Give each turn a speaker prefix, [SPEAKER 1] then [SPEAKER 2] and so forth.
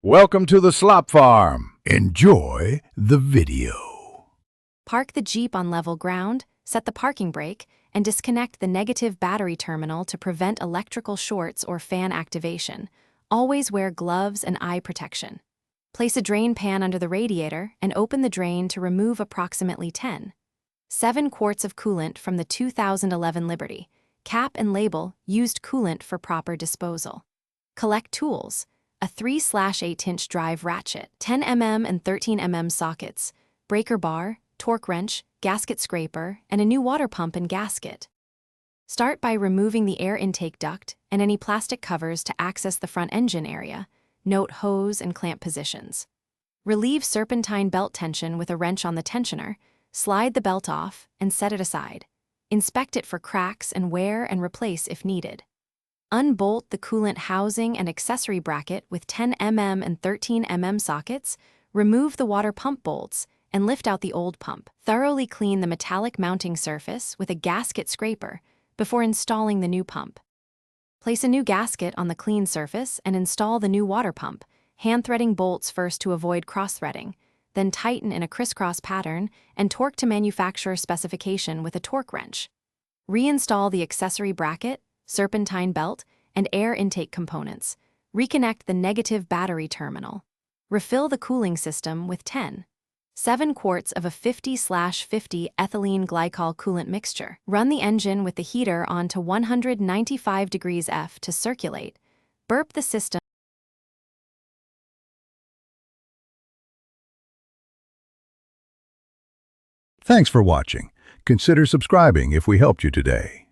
[SPEAKER 1] Welcome to the slop farm. Enjoy the video.
[SPEAKER 2] Park the Jeep on level ground, set the parking brake, and disconnect the negative battery terminal to prevent electrical shorts or fan activation. Always wear gloves and eye protection. Place a drain pan under the radiator and open the drain to remove approximately 7 quarts of coolant from the 2011 Liberty. Cap and label used coolant for proper disposal. Collect tools: a 3/8-inch drive ratchet, 10 mm and 13 mm sockets, breaker bar, torque wrench, gasket scraper, and a new water pump and gasket. Start by removing the air intake duct and any plastic covers to access the front engine area. Note hose and clamp positions. Relieve serpentine belt tension with a wrench on the tensioner, slide the belt off, and set it aside. Inspect it for cracks and wear and replace if needed. Unbolt the coolant housing and accessory bracket with 10 mm and 13 mm sockets, remove the water pump bolts, and lift out the old pump. Thoroughly clean the metallic mounting surface with a gasket scraper before installing the new pump. Place a new gasket on the clean surface and install the new water pump, hand-threading bolts first to avoid cross-threading, then tighten in a crisscross pattern and torque to manufacturer specification with a torque wrench. Reinstall the accessory bracket, serpentine belt, and air intake components. Reconnect the negative battery terminal. Refill the cooling system with 7 quarts of a 50/50 ethylene glycol coolant mixture. Run the engine with the heater on to 195 degrees F to circulate. Burp the system.
[SPEAKER 1] Thanks for watching. Consider subscribing if we helped you today.